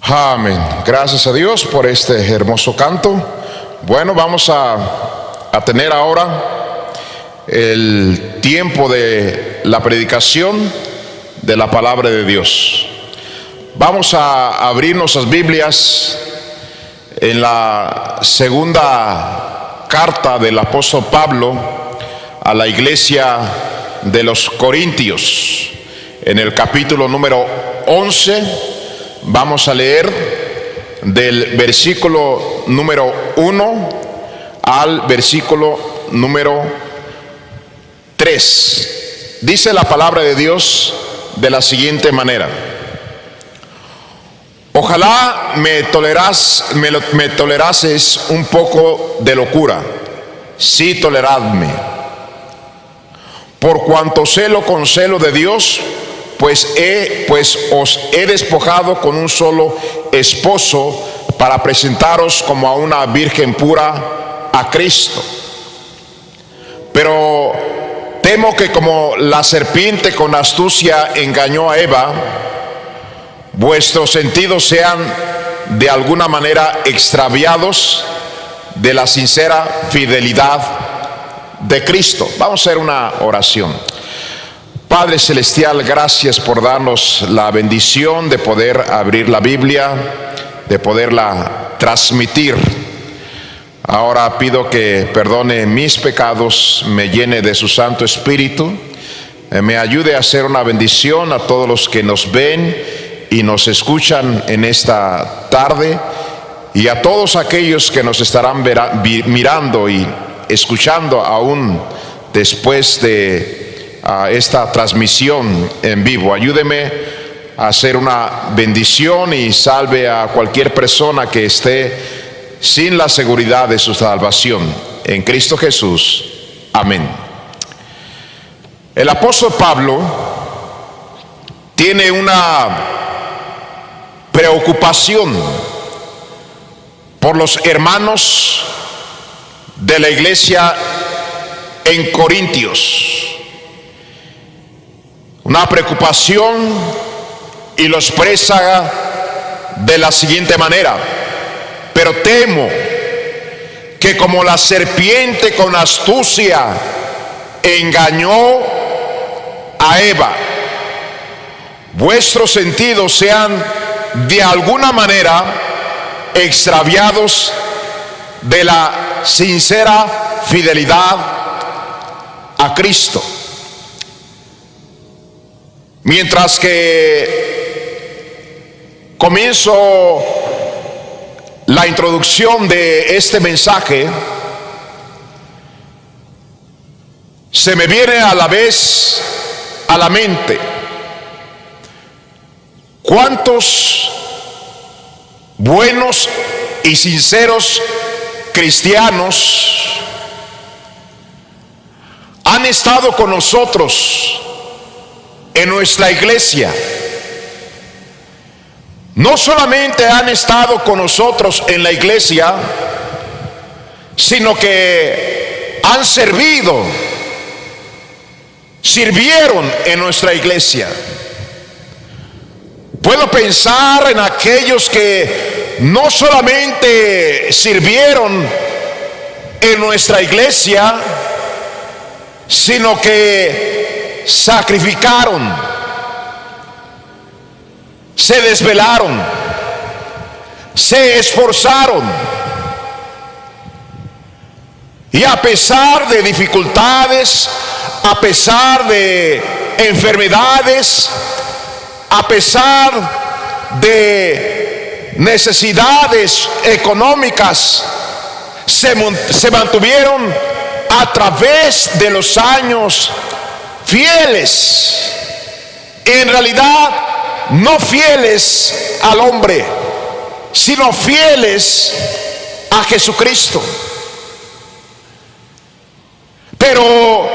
Amén. Gracias a Dios por este hermoso canto. Bueno, vamos a tener ahora el tiempo de la predicación de la palabra de Dios. Vamos a abrir nuestras Biblias en la segunda carta del apóstol Pablo a la iglesia de los Corintios, en el capítulo número 11. Vamos a leer del versículo número 1 al versículo número 3. Dice la palabra de Dios de la siguiente manera: ojalá me tolerases un poco de locura, sí, toleradme, por cuanto celo con celo de Dios, pues os he despojado con un solo esposo para presentaros como a una virgen pura a Cristo. Pero temo que como la serpiente con astucia engañó a Eva, vuestros sentidos sean de alguna manera extraviados de la sincera fidelidad de Cristo. Vamos a hacer una oración. Padre Celestial, gracias por darnos la bendición de poder abrir la Biblia, de poderla transmitir. Ahora pido que perdone mis pecados, me llene de su Santo Espíritu, me ayude a hacer una bendición a todos los que nos ven y nos escuchan en esta tarde, y a todos aquellos que nos estarán mirando y escuchando aún después de esta transmisión en vivo. Ayúdeme a hacer una bendición y salve a cualquier persona que esté sin la seguridad de su salvación en Cristo Jesús. Amén. El apóstol Pablo tiene una preocupación por los hermanos de la iglesia en Corintios. Una preocupación, y lo expresa de la siguiente manera: pero temo que como la serpiente con astucia engañó a Eva, vuestros sentidos sean de alguna manera extraviados de la sincera fidelidad a Cristo. Mientras que comienzo la introducción de este mensaje, se me viene a la vez a la mente cuántos buenos y sinceros cristianos han estado con nosotros en nuestra iglesia. No solamente han estado con nosotros en la iglesia, sino que han sirvieron en nuestra iglesia. Puedo pensar en aquellos que no solamente sirvieron en nuestra iglesia, sino que sacrificaron, se desvelaron, se esforzaron, y a pesar de dificultades, a pesar de enfermedades, a pesar de necesidades económicas, se mantuvieron a través de los años fieles. En realidad, no fieles al hombre, sino fieles a Jesucristo. Pero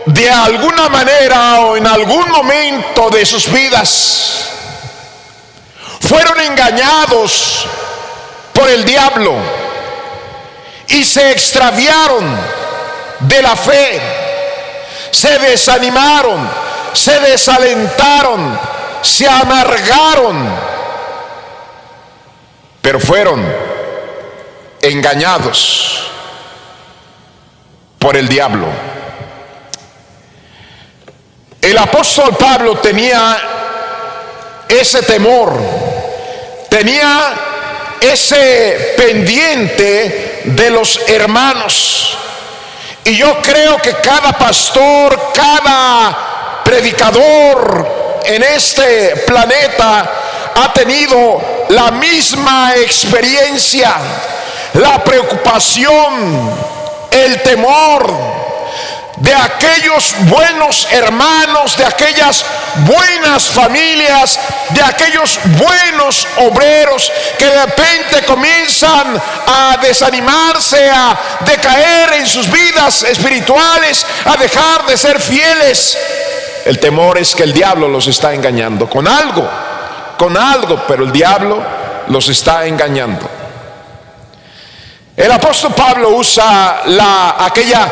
de alguna manera o en algún momento de sus vidas fueron engañados por el diablo y se extraviaron de la fe, se desanimaron, se desalentaron, se amargaron, pero fueron engañados por el diablo. El apóstol Pablo tenía ese temor, tenía ese pendiente de los hermanos. Y yo creo que cada pastor, cada predicador en este planeta ha tenido la misma experiencia, la preocupación, el temor de aquellos buenos hermanos, de aquellas buenas familias, de aquellos buenos obreros que de repente comienzan a desanimarse, a decaer en sus vidas espirituales, a dejar de ser fieles. El temor es que el diablo los está engañando con algo, pero el diablo los está engañando. El apóstol Pablo usa aquella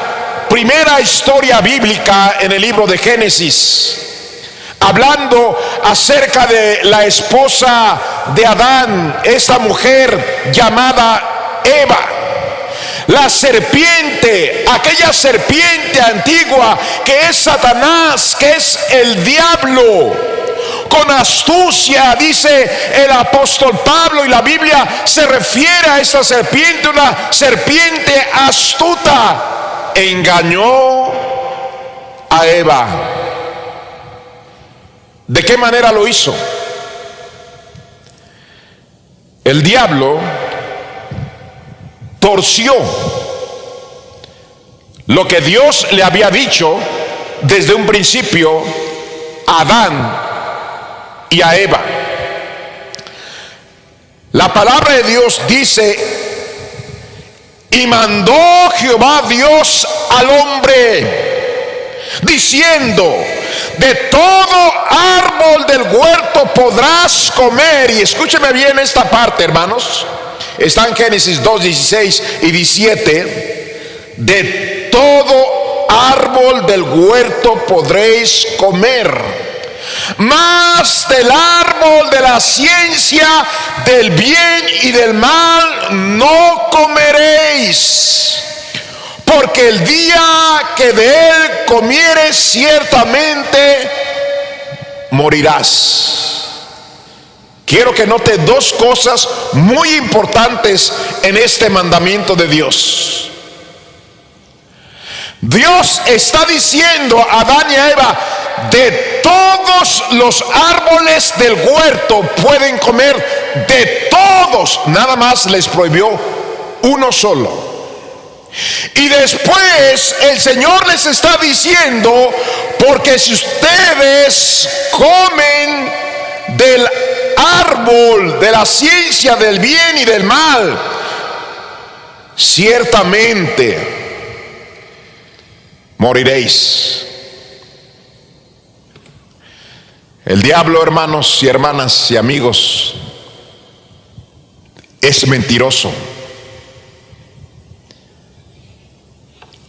primera historia bíblica en el libro de Génesis, hablando acerca de la esposa de Adán, esta mujer llamada Eva. La serpiente, aquella serpiente antigua que es Satanás, que es el diablo, con astucia, dice el apóstol Pablo, y la Biblia se refiere a esta serpiente, una serpiente astuta, engañó a Eva. ¿De qué manera lo hizo? El diablo torció lo que Dios le había dicho desde un principio a Adán y a Eva. La palabra de Dios dice: y mandó Jehová Dios al hombre, diciendo: de todo árbol del huerto podrás comer. Y escúcheme bien esta parte, hermanos. Está en Génesis 2, 16 y 17. De todo árbol del huerto podréis comer, mas del árbol de la ciencia del bien y del mal no comeréis, porque el día que de él comieres ciertamente morirás. Quiero que note dos cosas muy importantes en este mandamiento de Dios. Dios está diciendo a Adán y a Eva: de todos los árboles del huerto pueden comer, de todos, nada más les prohibió uno solo. Y después el Señor les está diciendo: porque si ustedes comen del árbol de la ciencia del bien y del mal, ciertamente moriréis. El diablo, hermanos y hermanas y amigos, es mentiroso.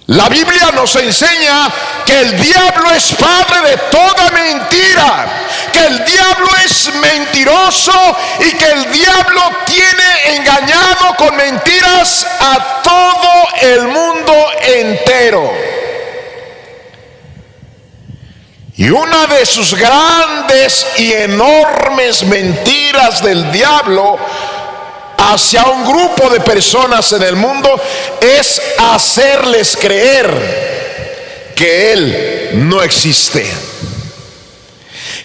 La Biblia nos enseña que el diablo es padre de toda mentira, que el diablo es mentiroso y que el diablo tiene engañado con mentiras a todo el mundo entero. Y una de sus grandes y enormes mentiras del diablo hacia un grupo de personas en el mundo es hacerles creer que Él no existe,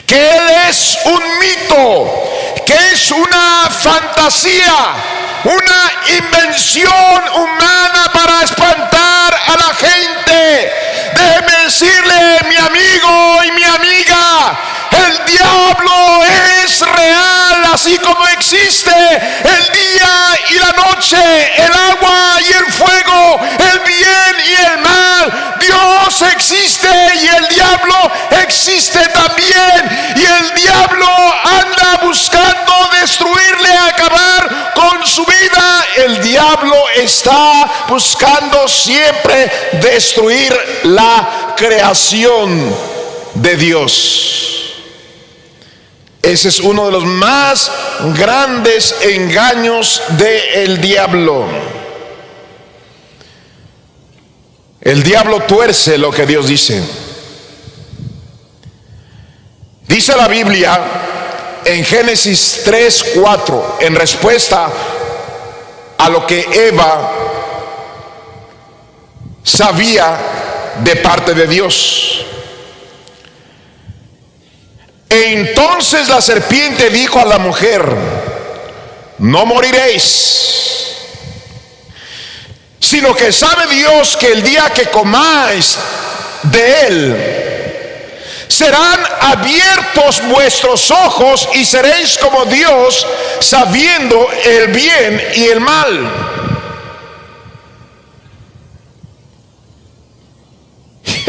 que Él es un mito, que es una fantasía, una invención humana para espantar a la gente. Déjeme decirle, mi amigo y mi amiga, el diablo es real, así como existe el día y la noche, el agua y el fuego, el bien y el mal. Dios existe y el diablo existe también, y el diablo anda buscando destruirle, acabar con su vida. El diablo está buscando siempre destruir la creación de Dios. Ese es uno de los más grandes engaños del diablo. El diablo tuerce lo que Dios dice. Dice la Biblia en Génesis 3:4, en respuesta a lo que Eva sabía de parte de Dios. Entonces la serpiente dijo a la mujer: no moriréis, sino que sabe Dios que el día que comáis de él, serán abiertos vuestros ojos y seréis como Dios, sabiendo el bien y el mal.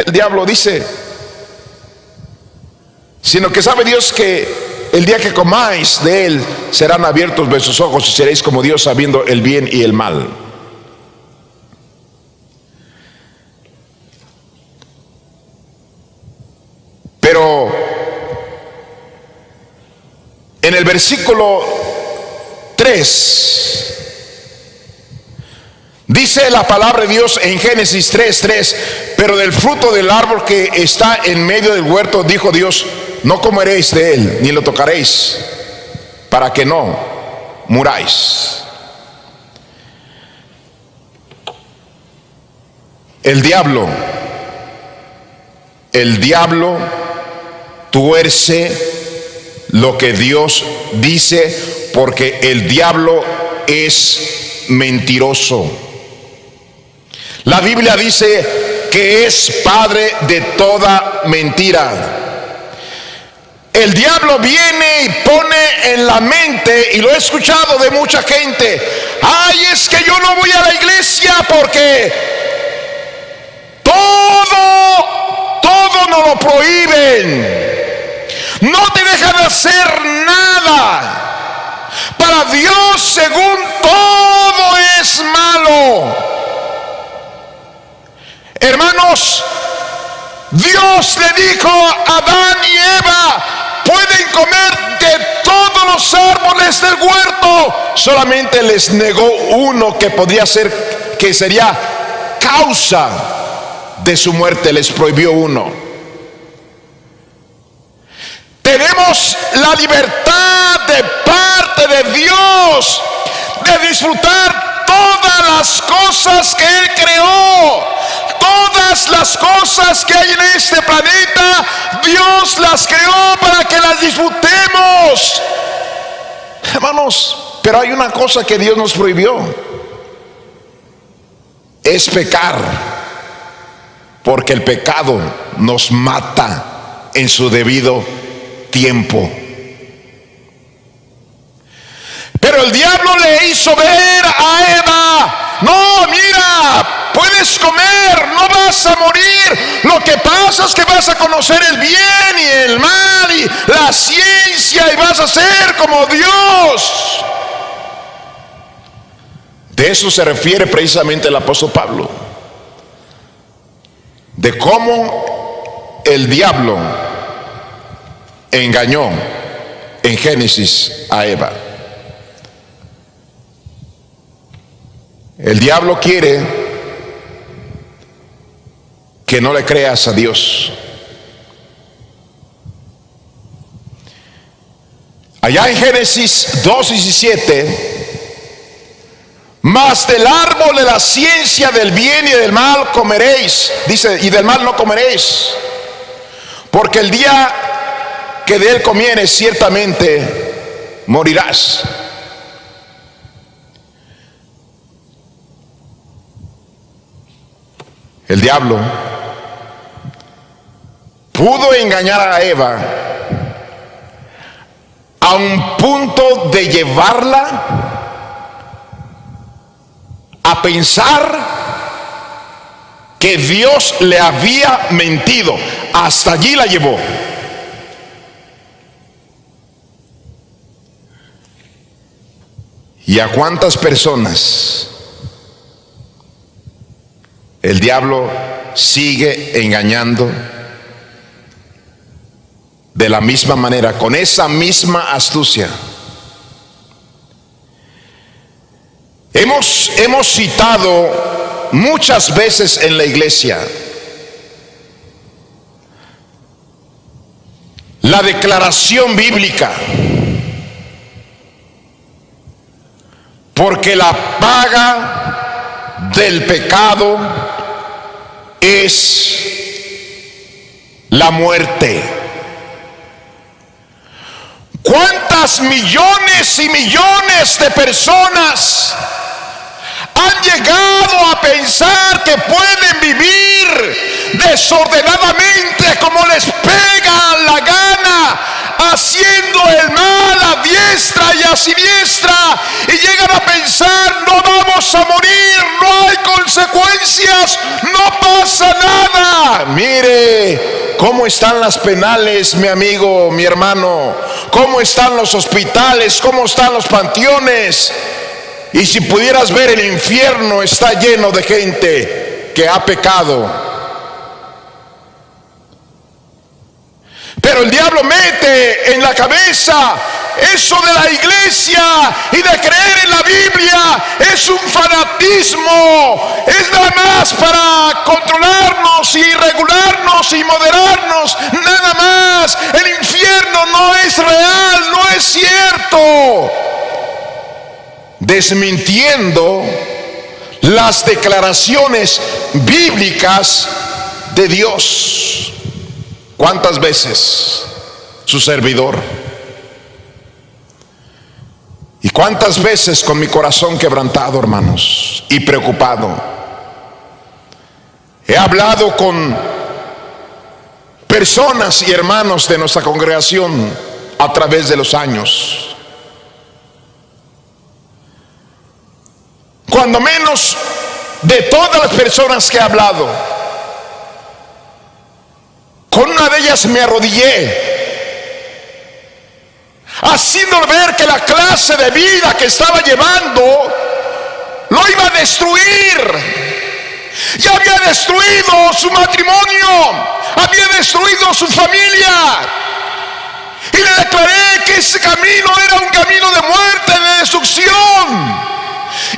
El diablo dice: sino que sabe Dios que el día que comáis de él, serán abiertos vuestros ojos y seréis como Dios, sabiendo el bien y el mal. Pero en el versículo 3 dice la palabra de Dios en Génesis 3:3: pero del fruto del árbol que está en medio del huerto, dijo Dios, no comeréis de él, ni lo tocaréis, para que no muráis. El diablo tuerce lo que Dios dice, porque el diablo es mentiroso. La Biblia dice que es padre de toda mentira. El diablo viene y pone en la mente, y lo he escuchado de mucha gente: ay, es que yo no voy a la iglesia porque todo nos lo prohíben, no te dejan hacer nada. Para Dios, según todo es malo. Hermanos, Dios le dijo a Adán y Eva: pueden comer de todos los árboles del huerto. Solamente les negó uno que podría ser, que sería causa de su muerte. Les prohibió uno. Tenemos la libertad de parte de Dios de disfrutar todas las cosas que Él creó. Todas las cosas que hay en este planeta, Dios las creó para que las disfrutemos. Hermanos, pero hay una cosa que Dios nos prohibió: es pecar, porque el pecado nos mata en su debido tiempo. Pero el diablo le hizo ver a Eva: no, mira, puedes comer, no vas a morir. Lo que pasa es que vas a conocer el bien y el mal y la ciencia, y vas a ser como Dios. De eso se refiere precisamente el apóstol Pablo, de cómo el diablo engañó en Génesis a Eva. El diablo quiere que no le creas a Dios. Allá en Génesis 2:17: mas del árbol de la ciencia del bien y del mal comeréis, dice, y del mal no comeréis, porque el día que de él comieres ciertamente morirás. El diablo pudo engañar a Eva a un punto de llevarla a pensar que Dios le había mentido. Hasta allí la llevó. ¿Y a cuántas personas el diablo sigue engañando de la misma manera, con esa misma astucia. Hemos citado muchas veces en la iglesia la declaración bíblica, porque la paga del pecado es la muerte. ¿Cuántas millones y millones de personas han llegado a pensar que pueden vivir desordenadamente como les pega la gana, haciendo el mal a diestra y a siniestra, y llegan a pensar: no vamos a morir, no hay consecuencias, no pasa nada? Mire cómo están las penales, mi amigo, mi hermano, cómo están los hospitales, cómo están los panteones. Y si pudieras ver, el infierno está lleno de gente que ha pecado. Pero el diablo mete en la cabeza eso de la iglesia y de creer en la Biblia. Es un fanatismo, es nada más para controlarnos y regularnos y moderarnos, nada más. El infierno no es real, no es cierto, desmintiendo las declaraciones bíblicas de Dios. ¿Cuántas veces su servidor? ¿Y cuántas veces con mi corazón quebrantado, hermanos, y preocupado, he hablado con personas y hermanos de nuestra congregación a través de los años? Cuando menos de todas las personas que he hablado, con una de ellas me arrodillé, haciendo ver que la clase de vida que estaba llevando lo iba a destruir. Ya había destruido su matrimonio, había destruido su familia, y le declaré que ese camino era un camino de muerte, de destrucción.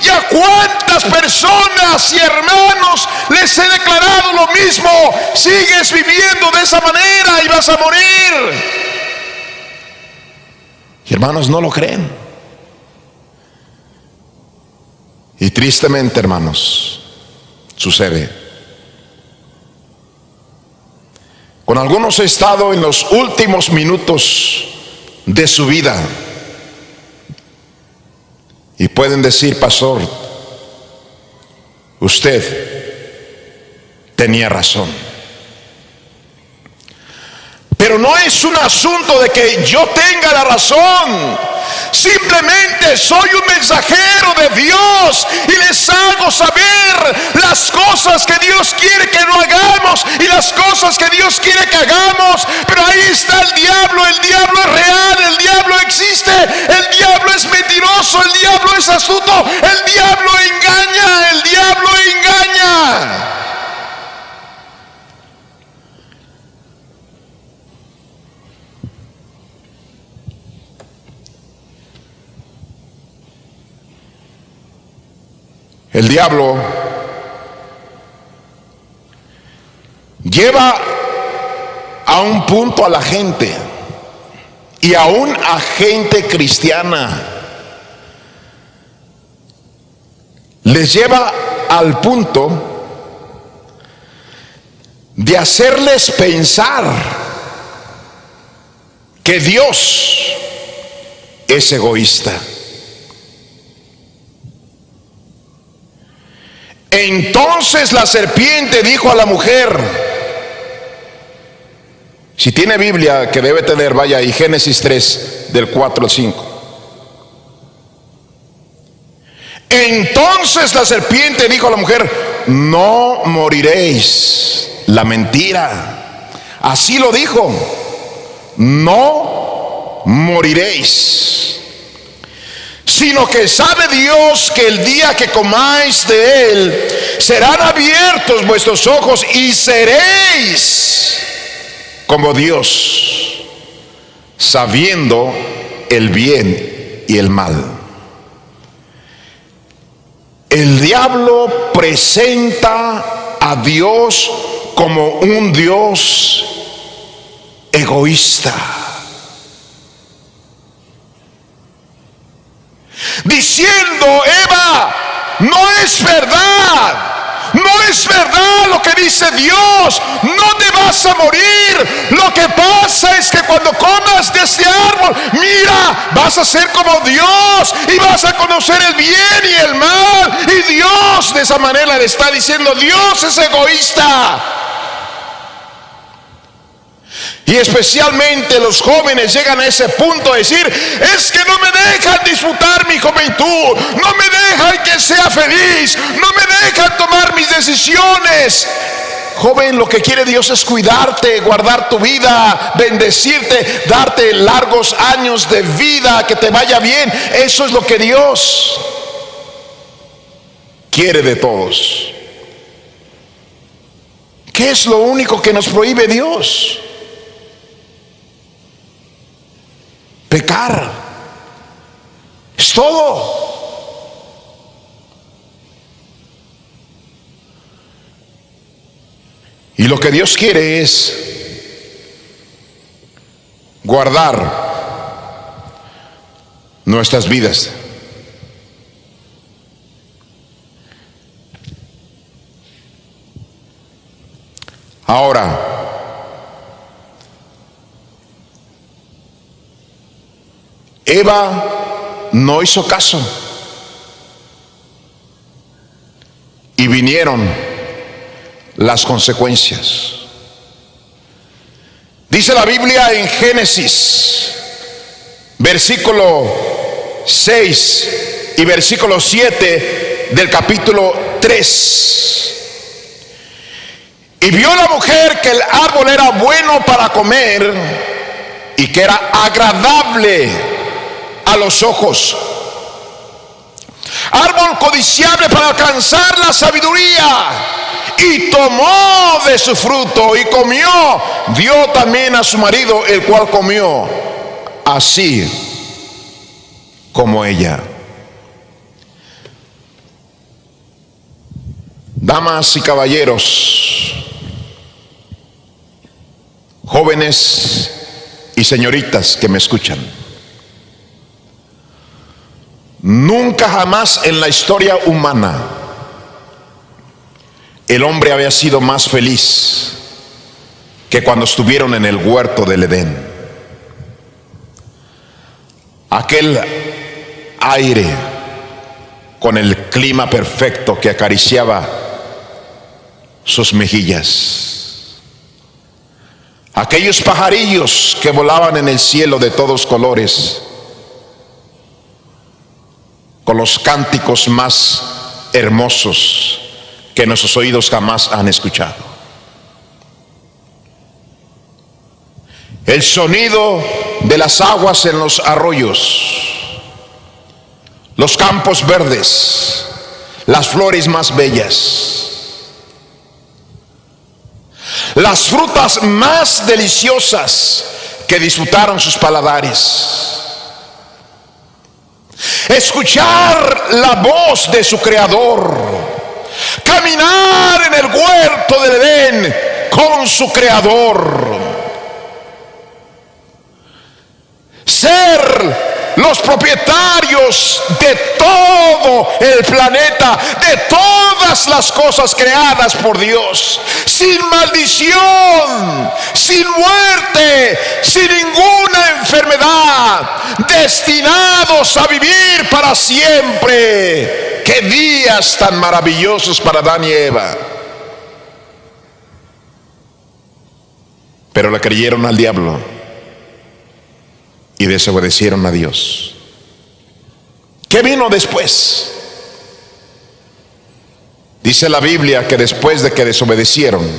¿Y a cuántas personas y hermanos les he declarado lo mismo? Sigues viviendo de esa manera y vas a morir. Y hermanos, no lo creen. Y tristemente, hermanos, sucede. Con algunos he estado en los últimos minutos de su vida, y pueden decir: pastor, usted tenía razón. Pero no es un asunto de que yo tenga la razón. Simplemente soy un mensajero de Dios y les hago saber las cosas que Dios quiere que no hagamos y las cosas que Dios quiere que hagamos. Pero ahí está el diablo es real, el diablo existe, el diablo es mentiroso, el diablo es astuto, el diablo engaña, el diablo engaña. El diablo lleva a un punto a la gente, y aún a gente cristiana, les lleva al punto de hacerles pensar que Dios es egoísta. Entonces la serpiente dijo a la mujer, si tiene Biblia, que debe tener, vaya ahí, Génesis 3, del 4 al 5. Entonces la serpiente dijo a la mujer: no moriréis. La mentira, así lo dijo: no moriréis, sino que sabe Dios que el día que comáis de él, serán abiertos vuestros ojos y seréis como Dios, sabiendo el bien y el mal. El diablo presenta a Dios como un Dios egoísta, diciendo: Eva, no es verdad. No es verdad lo que dice Dios. No te vas a morir. Lo que pasa es que cuando comas de este árbol, mira, vas a ser como Dios y vas a conocer el bien y el mal. Y Dios de esa manera le está diciendo: Dios es egoísta. Y especialmente los jóvenes llegan a ese punto de decir: es que no me dejan disfrutar mi juventud, no me dejan que sea feliz, no me dejan tomar mis decisiones. Joven, lo que quiere Dios es cuidarte, guardar tu vida, bendecirte, darte largos años de vida, que te vaya bien. Eso es lo que Dios quiere de todos. ¿Qué es lo único que nos prohíbe Dios? Pecar. Es todo. Y lo que Dios quiere es guardar nuestras vidas. Ahora, Eva no hizo caso y vinieron las consecuencias. Dice la Biblia en Génesis, versículo 6 y versículo 7 del capítulo 3. Y vio la mujer que el árbol era bueno para comer y que era agradable a los ojos, árbol codiciable para alcanzar la sabiduría, y tomó de su fruto y comió. Dio también a su marido, el cual comió, así como ella. Damas y caballeros, jóvenes y señoritas que me escuchan, nunca jamás en la historia humana el hombre había sido más feliz que cuando estuvieron en el huerto del Edén. Aquel aire con el clima perfecto que acariciaba sus mejillas, aquellos pajarillos que volaban en el cielo de todos colores, con los cánticos más hermosos que nuestros oídos jamás han escuchado, el sonido de las aguas en los arroyos, los campos verdes, las flores más bellas, las frutas más deliciosas que disfrutaron sus paladares, escuchar la voz de su Creador, caminar en el huerto del Edén con su Creador, ser los propietarios de todo el planeta, de todas las cosas creadas por Dios, sin maldición, sin muerte, sin ninguna enfermedad, destinados a vivir para siempre. ¡Qué días tan maravillosos para Adán y Eva! Pero le creyeron al diablo y desobedecieron a Dios. ¿Qué vino después? Dice la Biblia que después de que desobedecieron,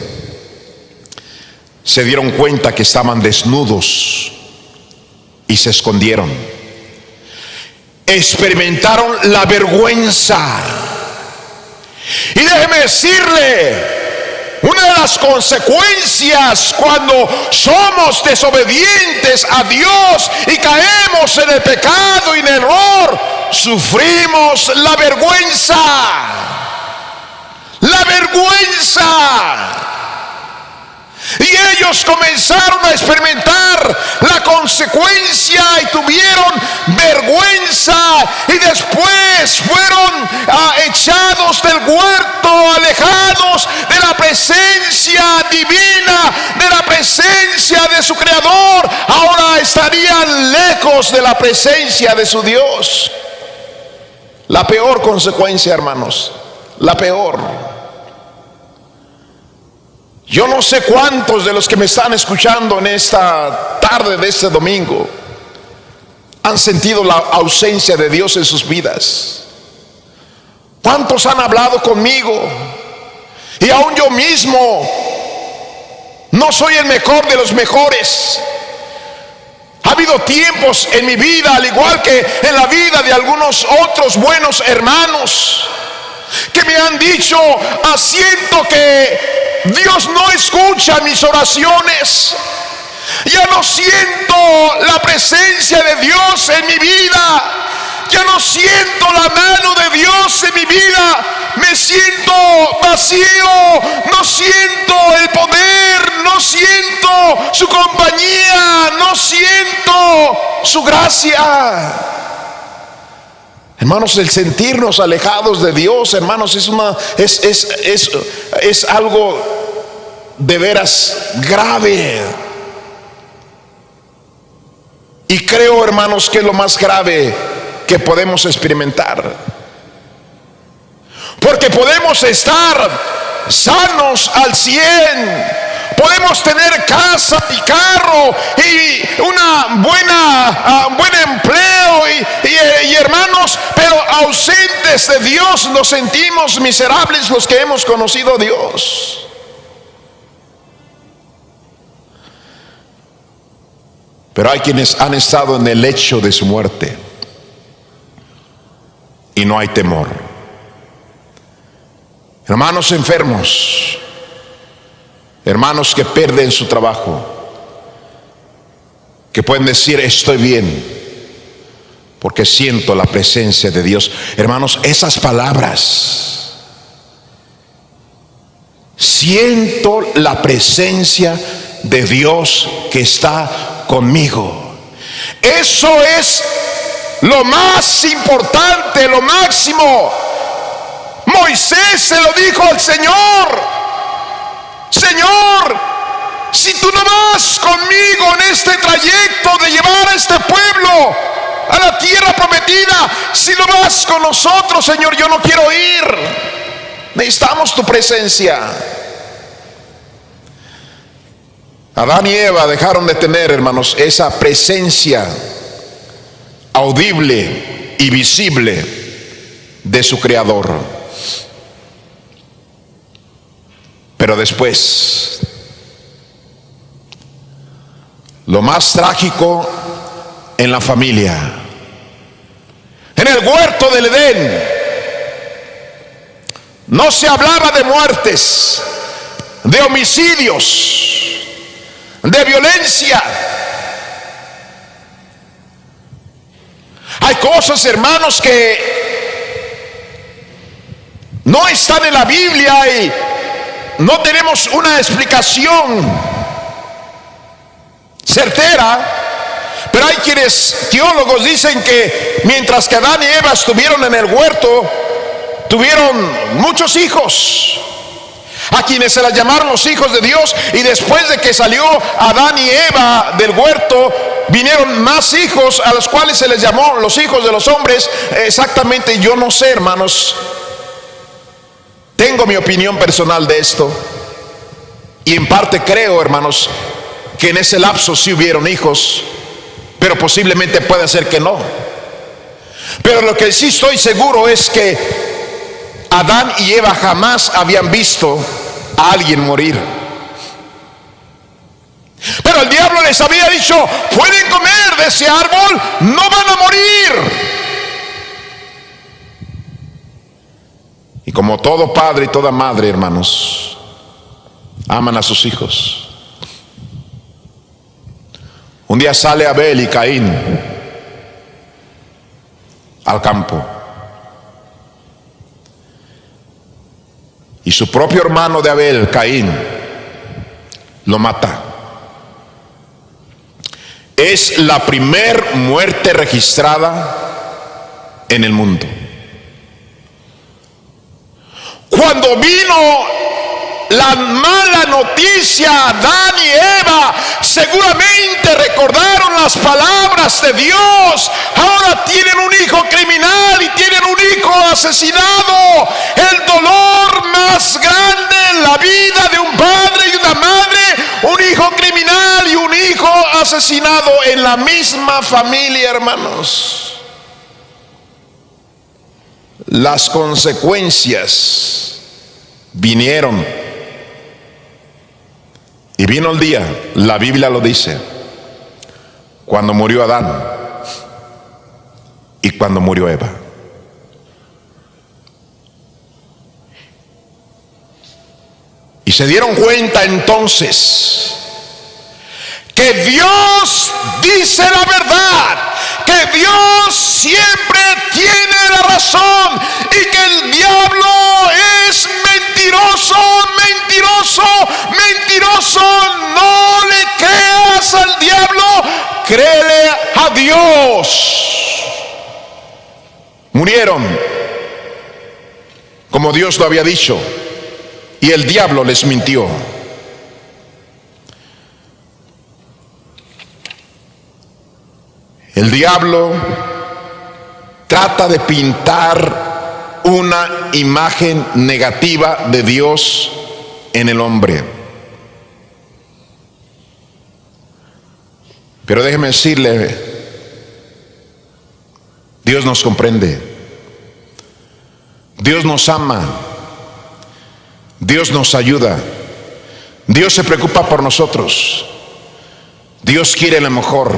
se dieron cuenta que estaban desnudos y se escondieron. Experimentaron la vergüenza. Y déjeme decirle, Una de las consecuencias cuando somos desobedientes a Dios y caemos en el pecado y en el error, sufrimos la vergüenza. La vergüenza. Y ellos comenzaron a experimentar la consecuencia y tuvieron vergüenza, y después fueron echados del huerto, alejados de la presencia divina, de la presencia de su Creador. Ahora estarían lejos de la presencia de su Dios. La peor consecuencia, hermanos, la peor. Yo no sé cuántos de los que me están escuchando en esta tarde de este domingo han sentido la ausencia de Dios en sus vidas. ¿Cuántos han hablado conmigo? Y aún yo mismo no soy el mejor de los mejores. Ha habido tiempos en mi vida, al igual que en la vida de algunos otros buenos hermanos, que me han dicho: siento que Dios no escucha mis oraciones. Ya no siento la presencia de Dios en mi vida. Ya no siento la mano de Dios en mi vida. Me siento vacío. No siento el poder. No siento su compañía. No siento su gracia. Hermanos, el sentirnos alejados de Dios, hermanos, es algo de veras grave. Y creo, hermanos, que es lo más grave que podemos experimentar. Porque podemos estar sanos al 100. Podemos tener casa y carro y un buen empleo y hermanos, pero ausentes de Dios nos sentimos miserables los que hemos conocido a Dios. Pero hay quienes han estado en el lecho de su muerte y no hay temor. Hermanos enfermos, hermanos que pierden su trabajo, que pueden decir: estoy bien porque siento la presencia de Dios. Hermanos, esas palabras, siento la presencia de Dios que está conmigo, eso es lo más importante, lo máximo. Moisés se lo dijo al Señor: Señor, si tú no vas conmigo en este trayecto de llevar a este pueblo a la tierra prometida, si no vas con nosotros, Señor, yo no quiero ir. Necesitamos tu presencia. Adán y Eva dejaron de tener, hermanos, esa presencia audible y visible de su Creador. Pero después, lo más trágico en la familia, en el huerto del Edén, no se hablaba de muertes, de homicidios, de violencia. Hay cosas, hermanos, que no están en la Biblia y no tenemos una explicación certera, pero hay quienes, teólogos, dicen que mientras que Adán y Eva estuvieron en el huerto, tuvieron muchos hijos, a quienes se les llamaron los hijos de Dios. Y después de que salió Adán y Eva del huerto, vinieron más hijos, a los cuales se les llamó los hijos de los hombres. Exactamente, yo no sé, hermanos. Tengo mi opinión personal de esto, y en parte creo, hermanos, que en ese lapso sí hubieron hijos, pero posiblemente puede ser que no. Pero lo que sí estoy seguro es que Adán y Eva jamás habían visto a alguien morir. Pero el diablo les había dicho: pueden comer de ese árbol, no van a morir. Y como todo padre y toda madre, hermanos, aman a sus hijos. Un día sale Abel y Caín al campo, y su propio hermano de Abel, Caín, lo mata. Es la primer muerte registrada en el mundo. Cuando vino la mala noticia a Adán y Eva, seguramente recordaron las palabras de Dios. Ahora tienen un hijo criminal y tienen un hijo asesinado. El dolor más grande en la vida de un padre y una madre, un hijo criminal y un hijo asesinado en la misma familia, hermanos. Las consecuencias vinieron. Y vino el día, la Biblia lo dice, cuando murió Adán y cuando murió Eva. Y se dieron cuenta entonces que Dios dice la verdad, que Dios siempre tiene la razón y que el diablo es mentiroso, mentiroso, mentiroso. No le creas al diablo, créele a Dios. Murieron como Dios lo había dicho, y el diablo les mintió. El diablo trata de pintar una imagen negativa de Dios en el hombre. Pero déjeme decirle, Dios nos comprende, Dios nos ama, Dios nos ayuda, Dios se preocupa por nosotros, Dios quiere lo mejor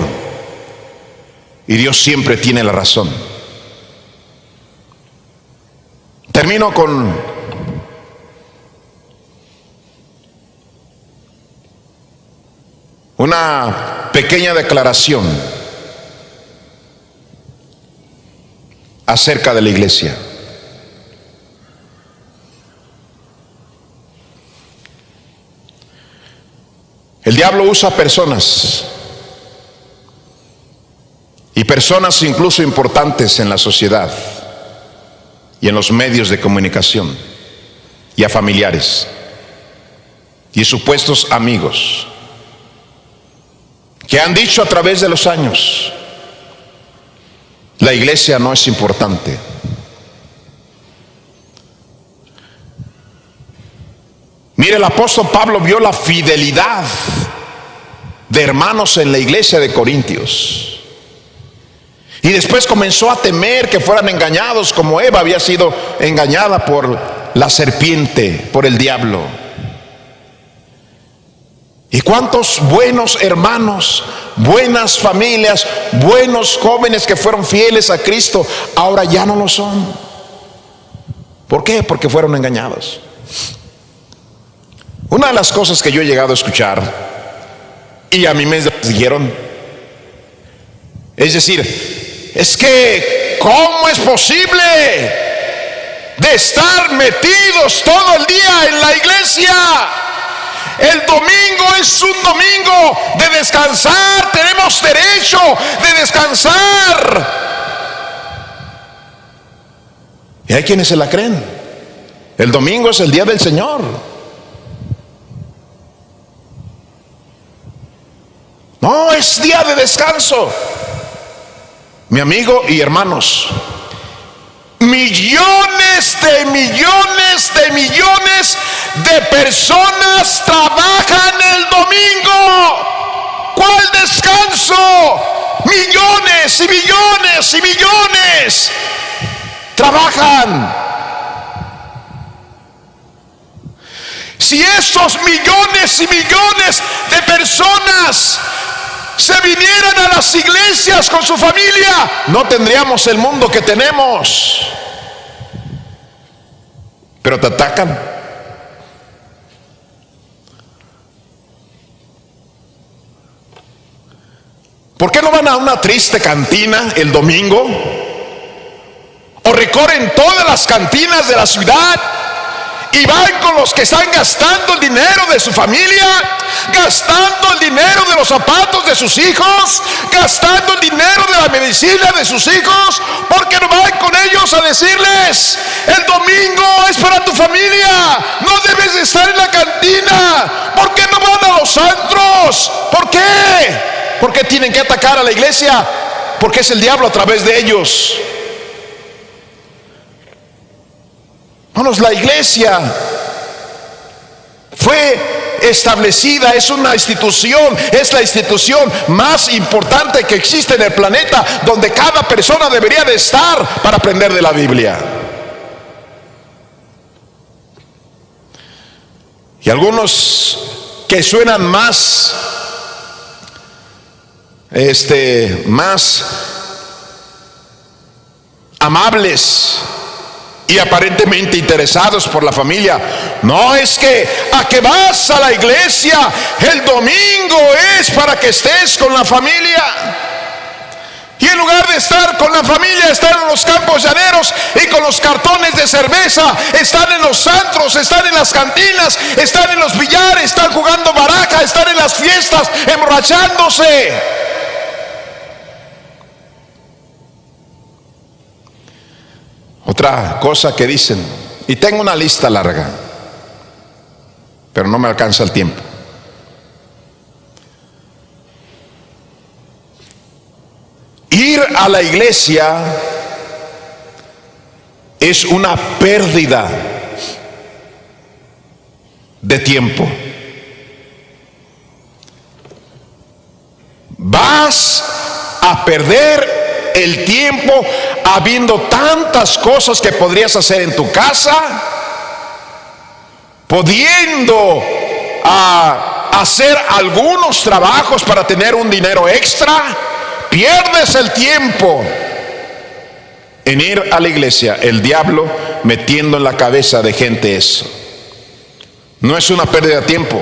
y Dios siempre tiene la razón. Termino con una pequeña declaración acerca de la iglesia. El diablo usa personas, y personas incluso importantes en la sociedad y en los medios de comunicación, y a familiares y supuestos amigos que han dicho a través de los años: la iglesia no es importante. Mire, el apóstol Pablo vio la fidelidad de hermanos en la iglesia de Corintios, y después comenzó a temer que fueran engañados como Eva había sido engañada por la serpiente, por el diablo. Y cuántos buenos hermanos, buenas familias, buenos jóvenes que fueron fieles a Cristo, ahora ya no lo son. ¿Por qué? Porque fueron engañados. Una de las cosas que yo he llegado a escuchar, y a mí me dijeron, es decir, es que ¿cómo es posible de estar metidos todo el día en la iglesia? El domingo es un domingo de descansar, tenemos derecho de descansar. Y hay quienes se la creen. El domingo es el día del Señor. No, es día de descanso. Mi amigo y hermanos, millones de millones de millones de personas trabajan el domingo. ¿Cuál descanso? Millones y millones y millones trabajan. Si esos millones y millones de personas se vinieran a las iglesias con su familia, no tendríamos el mundo que tenemos. Pero te atacan. ¿Por qué no van a una triste cantina el domingo? ¿O recorren todas las cantinas de la ciudad y van con los que están gastando el dinero de su familia, gastando el dinero de los zapatos de sus hijos, gastando el dinero de la medicina de sus hijos? ¿Por qué no van con ellos a decirles: el domingo es para tu familia, no debes de estar en la cantina? ¿Por qué no van a los antros? ¿Por qué? ¿Por qué tienen que atacar a la iglesia? Porque es el diablo a través de ellos. Hermanos, la iglesia fue establecida, es una institución, es la institución más importante que existe en el planeta, donde cada persona debería de estar para aprender de la Biblia. Y algunos que suenan más amables y aparentemente interesados por la familia: no, es que a que vas a la iglesia el domingo es para que estés con la familia. Y en lugar de estar con la familia, están en los campos llaneros y con los cartones de cerveza, están en los antros, están en las cantinas, están en los billares, están jugando baraja, están en las fiestas, emborrachándose. Otra cosa que dicen, y tengo una lista larga, pero no me alcanza el tiempo. Ir a la iglesia es una pérdida de tiempo. Vas a perder el tiempo habiendo tantas cosas que podrías hacer en tu casa, pudiendo hacer algunos trabajos para tener un dinero extra. Pierdes el tiempo en ir a la iglesia, el diablo metiendo en la cabeza de gente eso. No es una pérdida de tiempo.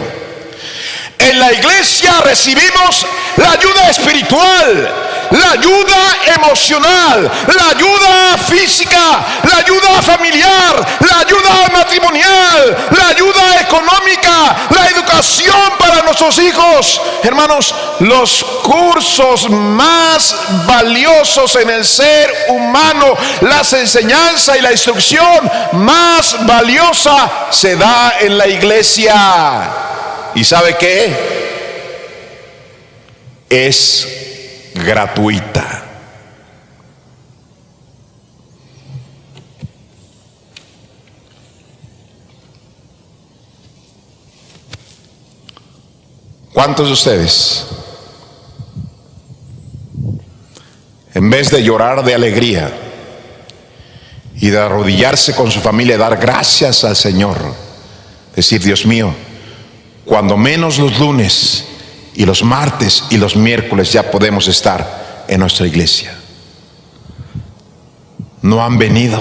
En la iglesia recibimos la ayuda espiritual, la ayuda emocional, la ayuda física, la ayuda familiar, la ayuda matrimonial, la ayuda económica, la educación para nuestros hijos. Hermanos, los cursos más valiosos en el ser humano, las enseñanzas y la instrucción más valiosa se da en la iglesia. ¿Y sabe qué? Es gratuita. ¿Cuántos de ustedes, en vez de llorar de alegría y de arrodillarse con su familia y dar gracias al Señor, decir: Dios mío, cuando menos los lunes y los martes y los miércoles ya podemos estar en nuestra iglesia, no han venido?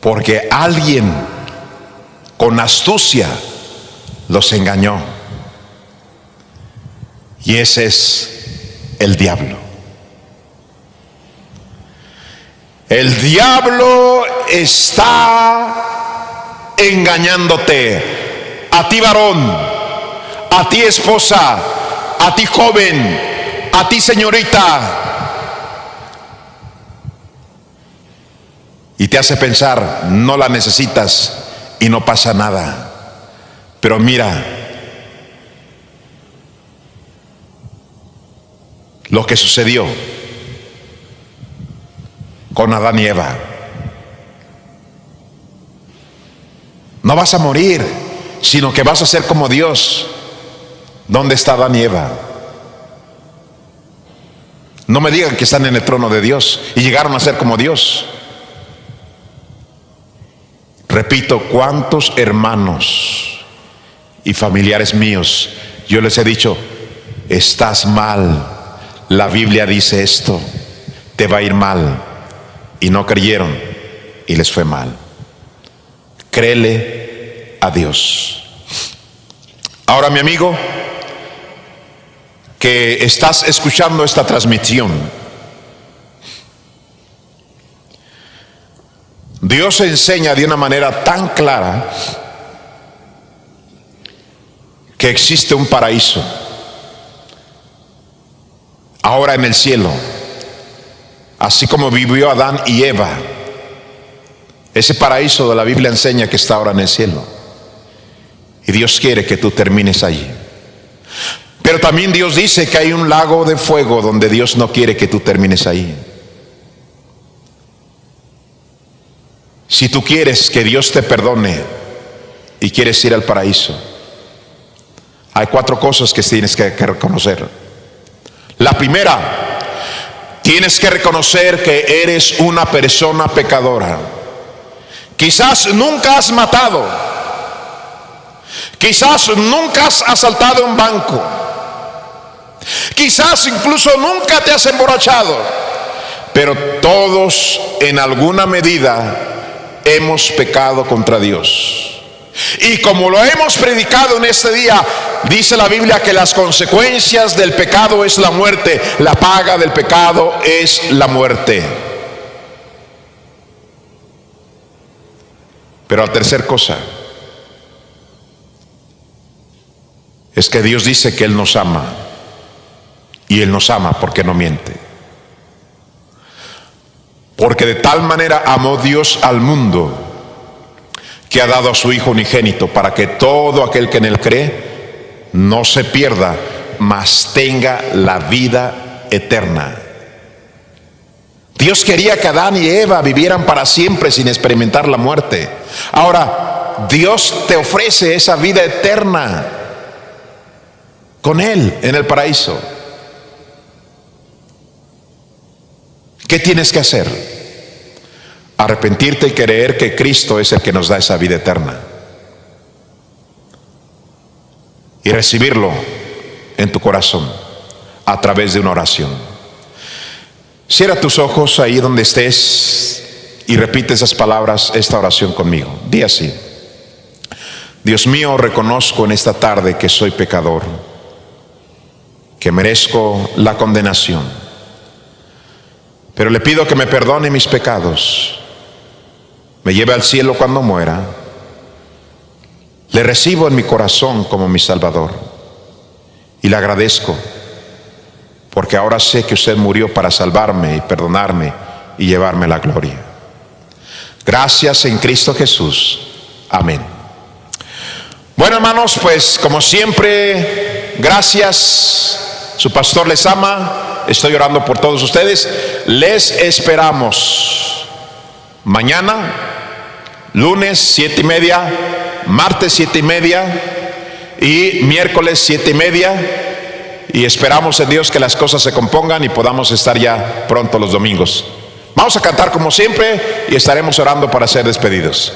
Porque alguien con astucia los engañó, y ese es el diablo. El diablo está engañándote, a ti varón, a ti esposa, a ti joven, a ti señorita, y te hace pensar: no la necesitas y no pasa nada. Pero mira lo que sucedió con Adán y Eva. No vas a morir, sino que vas a ser como Dios. ¿Dónde está Adán y Eva? No me digan que están en el trono de Dios y llegaron a ser como Dios. Repito, ¿cuántos hermanos y familiares míos yo les he dicho: estás mal, la Biblia dice esto, te va a ir mal? Y no creyeron y les fue mal. Créele a Dios. Ahora, mi amigo, que estás escuchando esta transmisión, Dios enseña de una manera tan clara que existe un paraíso ahora en el cielo, así como vivió Adán y Eva. Ese paraíso de la Biblia enseña que está ahora en el cielo, y Dios quiere que tú termines allí. Pero también Dios dice que hay un lago de fuego donde Dios no quiere que tú termines ahí. Si tú quieres que Dios te perdone y quieres ir al paraíso, hay 4 cosas que tienes que reconocer. La primera, tienes que reconocer que eres una persona pecadora. Quizás nunca has matado, quizás nunca has asaltado un banco, quizás incluso nunca te has emborrachado, pero todos en alguna medida hemos pecado contra Dios. Y como lo hemos predicado en este día, dice la Biblia que las consecuencias del pecado es la muerte. La paga del pecado es la muerte. Pero la tercera cosa es que Dios dice que Él nos ama, y Él nos ama porque no miente. Porque de tal manera amó Dios al mundo, que ha dado a su Hijo unigénito, para que todo aquel que en Él cree no se pierda, mas tenga la vida eterna. Dios quería que Adán y Eva vivieran para siempre sin experimentar la muerte. Ahora, Dios te ofrece esa vida eterna con Él en el paraíso. ¿Qué tienes que hacer? Arrepentirte y creer que Cristo es el que nos da esa vida eterna, y recibirlo en tu corazón a través de una oración. Cierra tus ojos ahí donde estés y repite esas palabras, esta oración conmigo. Di así: Dios mío, reconozco en esta tarde que soy pecador, que merezco la condenación, pero le pido que me perdone mis pecados, me lleve al cielo cuando muera. Le recibo en mi corazón como mi Salvador, y le agradezco porque ahora sé que usted murió para salvarme y perdonarme y llevarme a la gloria. Gracias en Cristo Jesús. Amén. Bueno, hermanos, pues como siempre, gracias. Su pastor les ama. Estoy orando por todos ustedes. Les esperamos mañana, lunes 7:30, martes 7:30 y miércoles 7:30. Y esperamos en Dios que las cosas se compongan y podamos estar ya pronto los domingos. Vamos a cantar como siempre y estaremos orando para ser despedidos.